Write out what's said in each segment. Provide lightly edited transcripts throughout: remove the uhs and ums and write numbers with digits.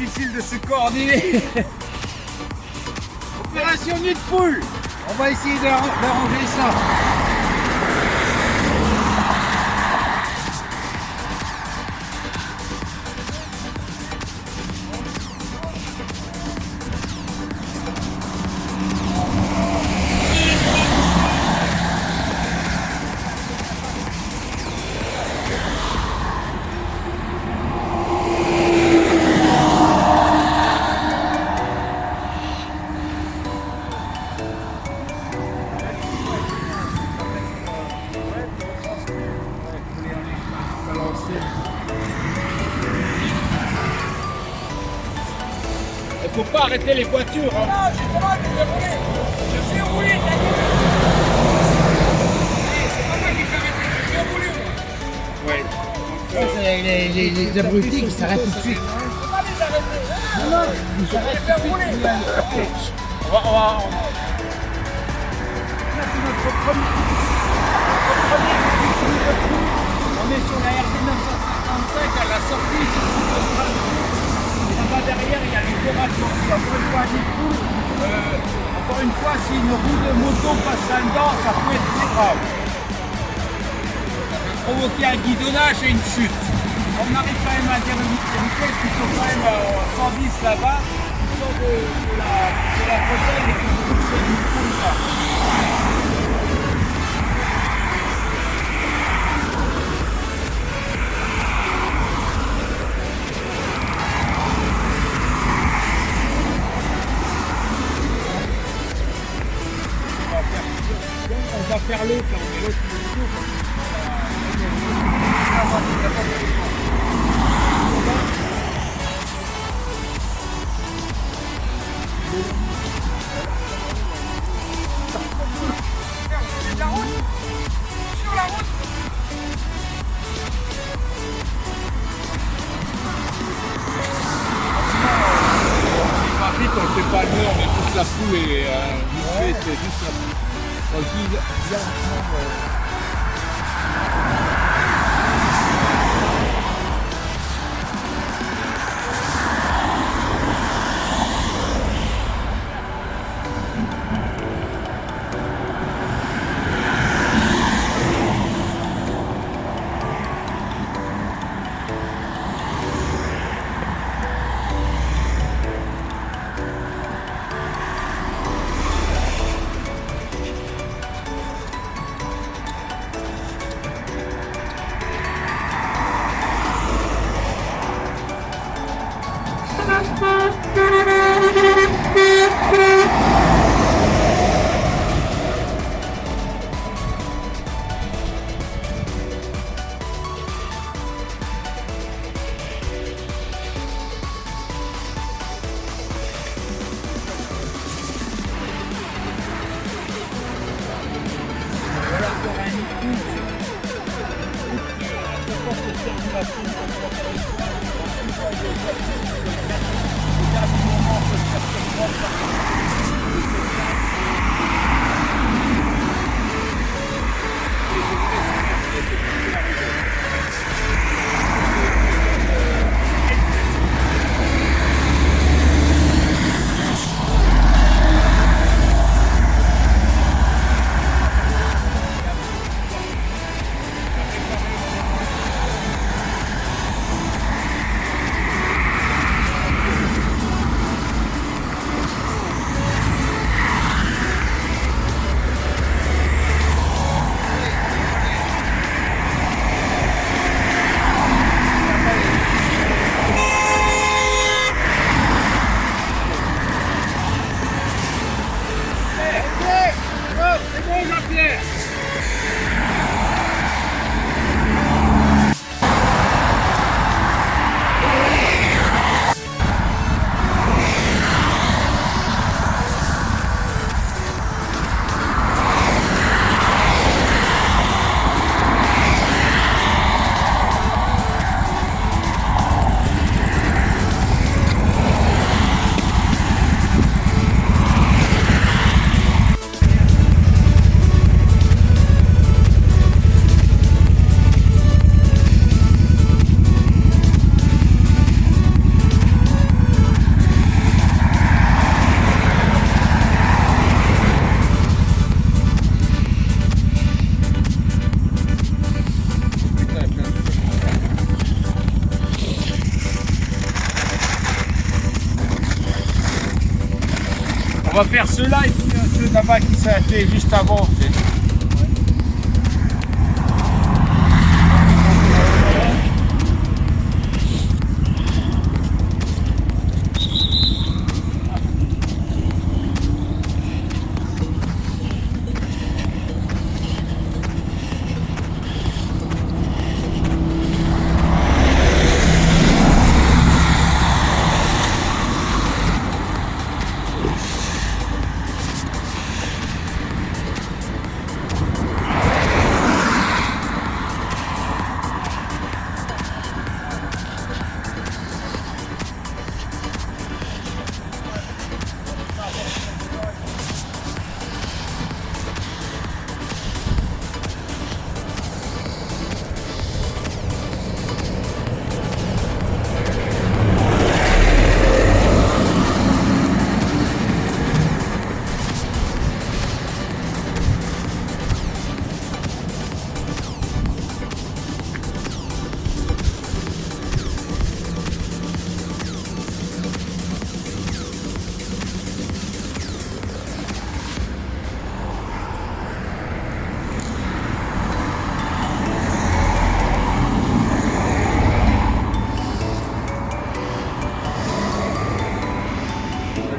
difficile de se coordonner. Opération nid de poule. On va essayer d'arranger ça. Il ne faut pas arrêter les voitures. Hein. Non, justement, je fais rouler. C'est pas moi qui fais arrêter, je fais rouler. Ouais. Les abrutis qui s'arrêtent tout de suite. Je peux pas les arrêter. Non, non, ils s'arrêtent tout de suite. On va... On est sur la RD 955 à la sortie. Et là-bas derrière, il y a les virages. Encore une fois, si une roue de moto passe là-dedans, ça peut être très grave. Provoquer un guidonnage et une chute. On arrive quand même à dire une vitesse qui sont quand même à 110 là-bas, qui sont de la bretelle et qui sont du coup là. On va faire l'autre, là, on est l'autre. La route. Sur la route. Vite, on ne fait pas le mur, on met juste la poule et vite fait, c'est juste la poule. On se dit, On va faire ceux-là et puis ceux là-bas qui s'est acheté juste avant.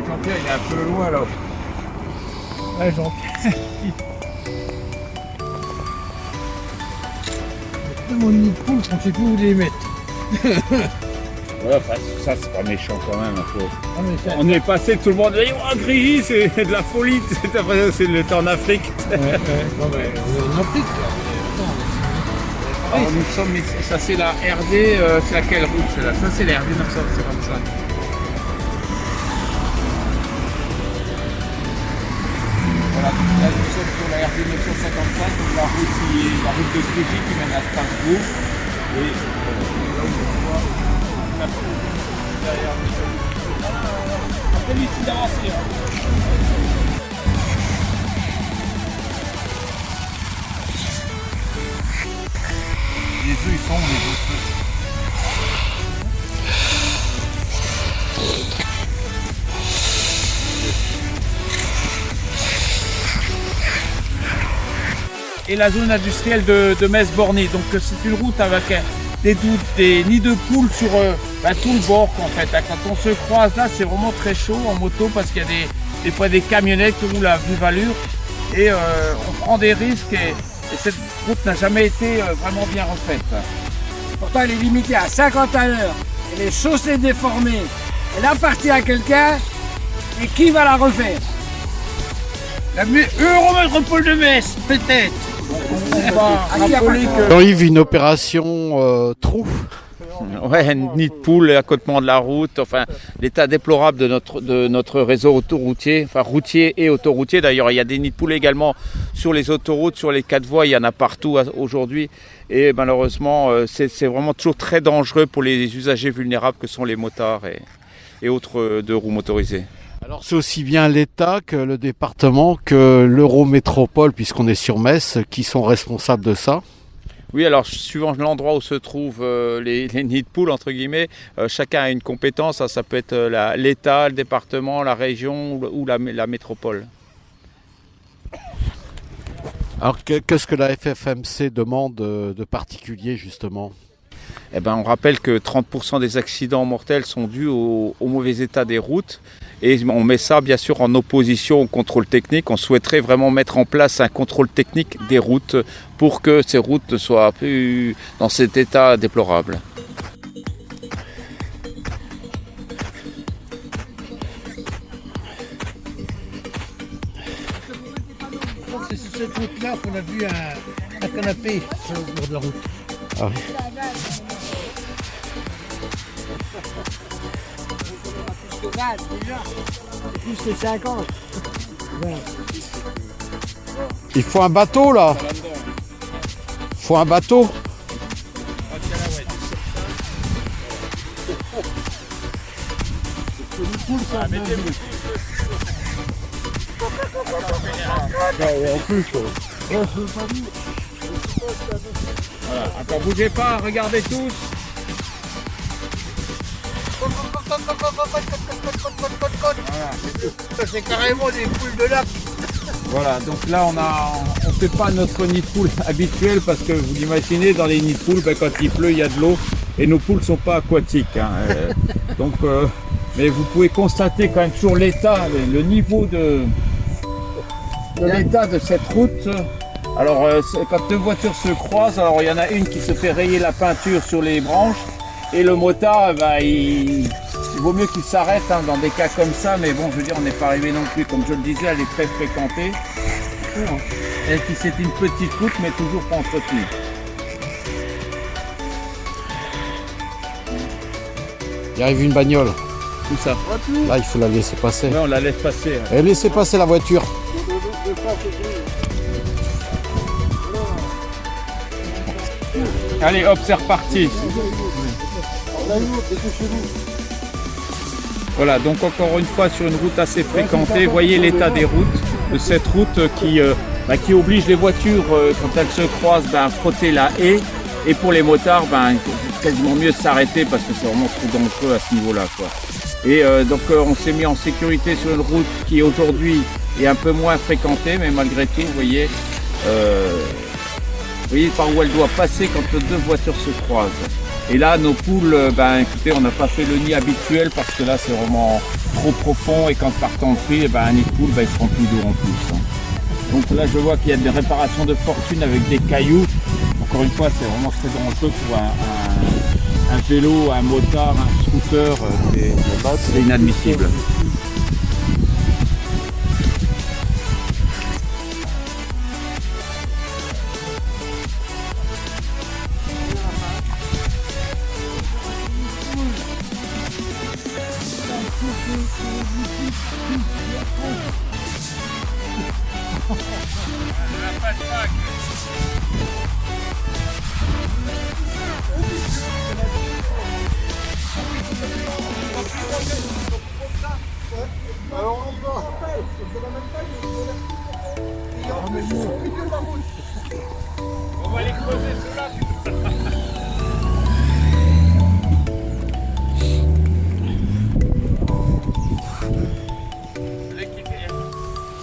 Jean-Pierre, il est un peu loin là. Ouais, Jean-Pierre. De mon nid de poule, on ne sait plus où les mettre. Ouais, enfin, ça c'est pas méchant quand même. Ah, mais ça- On est passé, tout le monde dit oh, Grilly, c'est de la folie. C'est l'impression que c'est le temps en Afrique. Ouais, ouais. Bon, ben, on est en Afrique. Là. Alors, nous sommes, ça c'est la RD, c'est laquelle route c'est là? Ça c'est la RD 955. Voilà, là nous sommes sur la RD 955, donc la route de Grégy qui mène à Strasbourg. Et là où on voit la route derrière nous. Après ici d'avancer. Les œufs ils sont où les œufs? Et la zone industrielle de Metz-Borny. Donc c'est une route avec des nids de poules sur tout le bord en fait. Quand on se croise là, c'est vraiment très chaud en moto parce qu'il y a des fois des camionnettes qui roulent à vive allure et on prend des risques et cette route n'a jamais été vraiment bien refaite. Pourtant, elle est limitée à 50 à l'heure. Elle est chaussée déformée. Elle appartient à quelqu'un. Et qui va la refaire? La Eurométropole de Metz, peut-être. On va rappeler que Jean-Yves, une opération trou. Ouais, un nid de poule, accotement de la route, enfin l'état déplorable de notre réseau autoroutier, enfin routier et autoroutier. D'ailleurs, il y a des nids de poules également sur les autoroutes, sur les 4 voies, il y en a partout aujourd'hui. Et malheureusement, c'est vraiment toujours très dangereux pour les usagers vulnérables que sont les motards et autres deux roues motorisés. Alors c'est aussi bien l'État que le département que l'Eurométropole, puisqu'on est sur Metz, qui sont responsables de ça. Oui, alors suivant l'endroit où se trouvent les nids de poules, entre guillemets, chacun a une compétence. Ça peut être l'État, le département, la région ou la métropole. Alors qu'est-ce que la FFMC demande de particulier justement ? Eh ben, on rappelle que 30% des accidents mortels sont dus au mauvais état des routes. Et on met ça bien sûr en opposition au contrôle technique. On souhaiterait vraiment mettre en place un contrôle technique des routes pour que ces routes ne soient plus dans cet état déplorable. C'est sur cette route-là qu'on a vu un canapé sur le bord de la route. Ah oui. Plus les 50. Il faut un bateau là. Il faut un bateau. Voilà, attends, bougez pas, regardez tous. Ça, c'est carrément des poules de lac. Voilà, donc là on fait pas notre nid de poule habituel parce que vous l'imaginez, dans les nids de poule, ben, quand il pleut, il y a de l'eau et nos poules sont pas aquatiques. Hein, donc, mais vous pouvez constater quand même sur l'état, le niveau de l'état de cette route. Alors quand deux voitures se croisent, alors il y en a une qui se fait rayer la peinture sur les branches et le motard, ben, il vaut mieux qu'il s'arrête hein, dans des cas comme ça, mais bon, je veux dire, on n'est pas arrivé non plus, comme je le disais, elle est très fréquentée. Et puis c'est une petite route, mais toujours pas entretenue. Il arrive une bagnole. Tout ça. Là, il faut la laisser passer. Ouais, on la laisse passer. Hein. Et laissez passer la voiture. Allez, hop, c'est reparti. Voilà, donc encore une fois sur une route assez fréquentée, voyez l'état des routes, de cette route qui oblige les voitures, quand elles se croisent, à frotter la haie. Et pour les motards, quasiment mieux s'arrêter parce que c'est vraiment trop dangereux à ce niveau-là, quoi. Et donc on s'est mis en sécurité sur une route qui aujourd'hui est un peu moins fréquentée, mais malgré tout, vous voyez par où elle doit passer quand deux voitures se croisent. Et là, nos poules, écoutez, on n'a pas fait le nid habituel parce que là, c'est vraiment trop profond et quand partent en prix, un nid de poule, ils seront plus lourds en plus. Hein. Donc là, je vois qu'il y a des réparations de fortune avec des cailloux. Encore une fois, c'est vraiment très dangereux pour un vélo, un motard, un scooter, c'est inadmissible. On va les creuser ceux-là.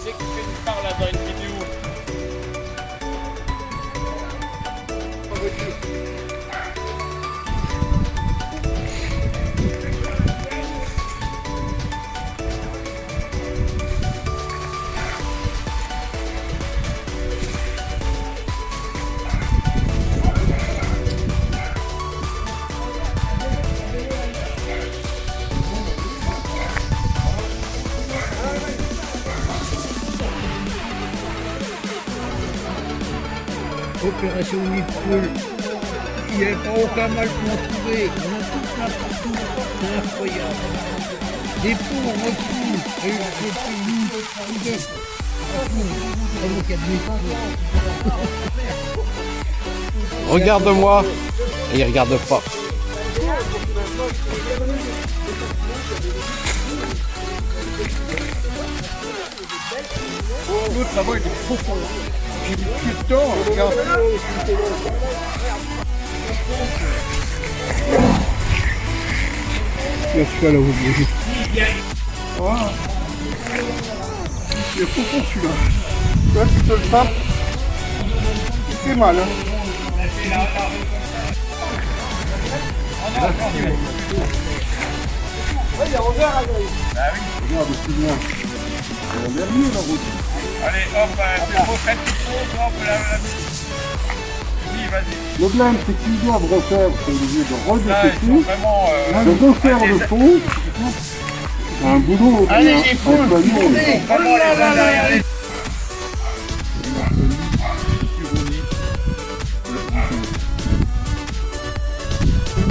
C'est qui fait une part là dans une vidéo. Opération nid de poule. Il n'y avait pas aucun mal pour en trouver. On a tout plein partout. C'est incroyable. Des pauvres poules. Et des poules. Regarde-moi. Et il regarde pas. L'autre là-bas, il est profond. J'ai mis plus de temps, regarde. Il y a celui-là là-haut. Voilà. Il est profond celui-là. Là, tu te le tapes. Il fait mal. Hein. Regarde, c'est bien. On est mieux la route. Allez, hop, faites tout hop, Oui, vas-y. Le problème, c'est qu'ils doivent refaire, c'est obligé de Là, ils sont redécouper, vraiment... de refaire le fond. C'est un boulot. Allez, les poules, employé. vraiment les uns derrière les...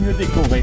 Mieux décoré.